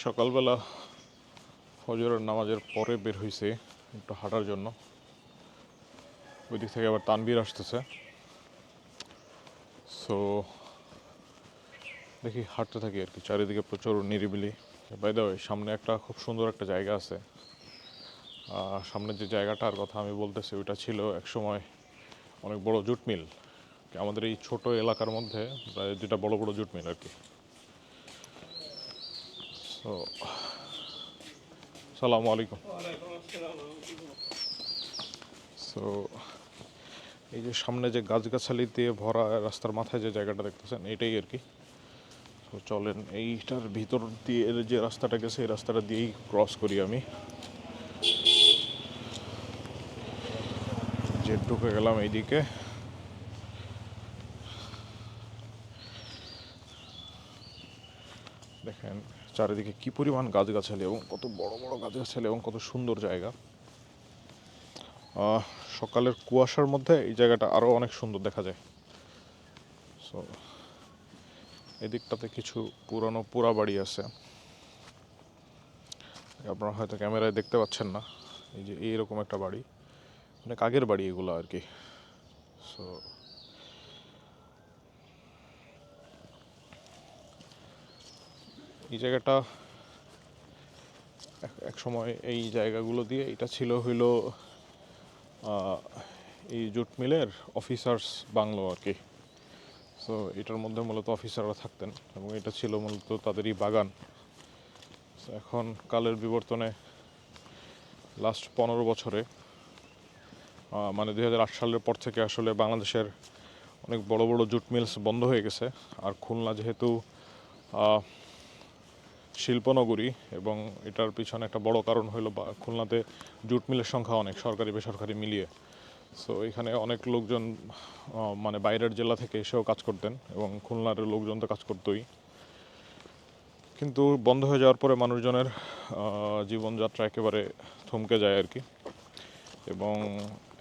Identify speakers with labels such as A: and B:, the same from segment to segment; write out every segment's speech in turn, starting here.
A: সকালবেলা ফজরের নামাজের পরে বের হইছে একটু হাঁটার জন্য। ওই দিক থেকে আবার তানভীর আসতেছে। সো দেখি হাঁটতে থাকি আর কি। চারিদিকে প্রচুর নিরিবিলি। বাই দ্য ওয়ে, সামনে একটা খুব সুন্দর একটা জায়গা আছে। সামনে যে জায়গাটার কথা আমি বলতেছি ওইটা ছিল একসময় অনেক বড় জুট মিল। আমাদের এই ছোট এলাকার মধ্যে প্রায় দুটা বড় বড় জুট মিল আর কি। সো সালামু আলাইকুম। সো এই যে সামনে যে গাছগাছালি দিয়ে ভরা রাস্তার মাথায় যে জায়গাটা দেখতেছেন এটাই আর কি। তো চলেন এইটার ভিতর দিয়ে যে রাস্তাটা গেছে এই রাস্তাটা দিয়েই ক্রস করি আমি। যে ঢুকে গেলাম এইদিকে। দেখেন চারিদিকে কি পরিমাণ গাছগাছালি এবং কত বড় বড় গাছগাছালি এবং কত সুন্দর জায়গা। সকালের কুয়াশার মধ্যে এই জায়গাটা আরও অনেক সুন্দর দেখা যায়। সো এদিকটাতে কিছু পুরানো পোড়া বাড়ি আছে, আপনারা হয়তো ক্যামেরায় দেখতে পাচ্ছেন না। এই যে এইরকম একটা বাড়ি, অনেক আগের বাড়ি এগুলো আর কি। সো এই জায়গাটা এক সময় এই জায়গাগুলো দিয়ে এটা ছিল হইল এই জুট মিলের অফিসার্স বাংলো আর কি। সো এটার মধ্যে মূলত অফিসাররা থাকতেন এবং এটা ছিল মূলত তাদেরই বাগান। এখন কালের বিবর্তনে লাস্ট 15 বছরে মানে 2008 সালের পর থেকে আসলে বাংলাদেশের অনেক বড় বড় জুট মিলস বন্ধ হয়ে গেছে। আর খুলনা যেহেতু শিল্পনগরী এবং এটার পিছনে একটা বড় কারণ হলো খুলনাতে জুট মিলের সংখ্যা অনেক, সরকারি বেসরকারি মিলিয়ে। সো এখানে অনেক লোকজন মানে বাইরের জেলা থেকে এসেও কাজ করতেন এবং খুলনার লোকজন তো কাজ করতোই। কিন্তু বন্ধ হয়ে যাওয়ার পরে মানুষজনের জীবনযাত্রা একেবারে থমকে যায় আর কি। এবং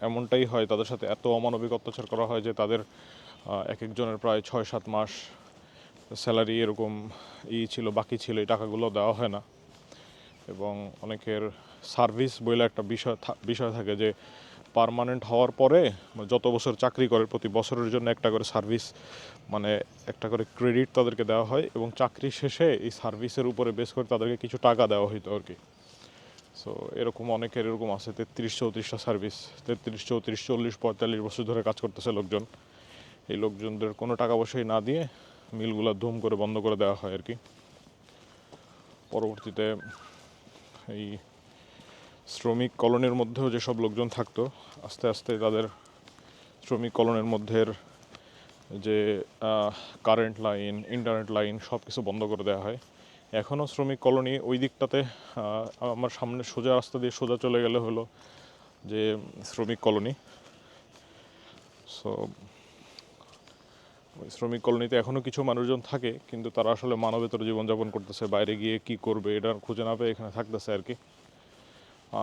A: এমনটাই হয়, তাদের সাথে এত অমানবিক অত্যাচার করা হয় যে তাদের এক একজনের প্রায় 6-7 মাস স্যালারি এরকম ছিল, বাকি ছিল, এই টাকাগুলো দেওয়া হয় না। এবং অনেকের সার্ভিস বলে একটা বিষয় থাকে যে পার্মানেন্ট হওয়ার পরে যত বছর চাকরি করে প্রতি বছরের জন্য একটা করে সার্ভিস, মানে একটা করে ক্রেডিট তাদেরকে দেওয়া হয় এবং চাকরি শেষে এই সার্ভিসের উপরে বেস করে তাদেরকে কিছু টাকা দেওয়া হইতো আর কি। সো এরকম অনেকের এরকম আছে 33-34টা সার্ভিস, 33-34-40-45 বছর ধরে কাজ করতেছে লোকজন। এই লোকজনদের কোনো টাকা পয়সাই না দিয়ে মিলগুলো ধুম করে বন্ধ করে দেওয়া হয় আর কি। পরবর্তীতে এই শ্রমিক কলোনির মধ্যেও যেসব লোকজন থাকতো, আস্তে আস্তে তাদের শ্রমিক কলোনির মধ্যের যে কারেন্ট লাইন, ইন্টারনেট লাইন সব কিছু বন্ধ করে দেওয়া হয়। এখনও শ্রমিক কলোনি ওই দিকটাতে, আমার সামনে সোজা রাস্তা দিয়ে সোজা চলে গেলে হলো যে শ্রমিক কলোনি। সো ওই শ্রমিক কলোনিতে এখনও কিছু মানুষজন থাকে, কিন্তু তারা আসলে মানবেতর জীবনযাপন করতেছে, বাইরে গিয়ে কি করবে এটা খুঁজে না পেয়ে এখানে থাকতেছে আর কি।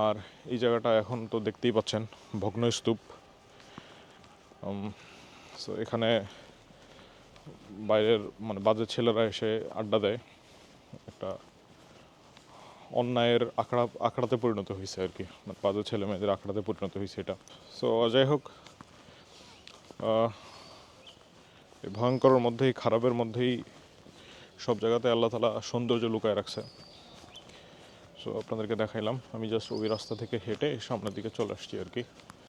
A: আর এই জায়গাটা এখন তো দেখতেই পাচ্ছেন ভগ্নস্তূপ। সো এখানে বাইরের মানে বাজে ছেলেরা এসে আড্ডা দেয়, একটা অন্যায়ের আখড়াতে পরিণত হয়েছে আর কি, মানে বাজে ছেলে মেয়েদের আখড়াতে পরিণত হয়েছে এটা। সো যাই হোক, এই ভয়ঙ্করের মধ্যেই, খারাপের মধ্যেই সব জায়গাতে আল্লাহ তাআলা সৌন্দর্য লুকায় রাখছে। সো আপনাদেরকে দেখাইলাম, আমি জাস্ট ওই রাস্তা থেকে হেঁটে সামনের দিকে চলে আসছি আর কি।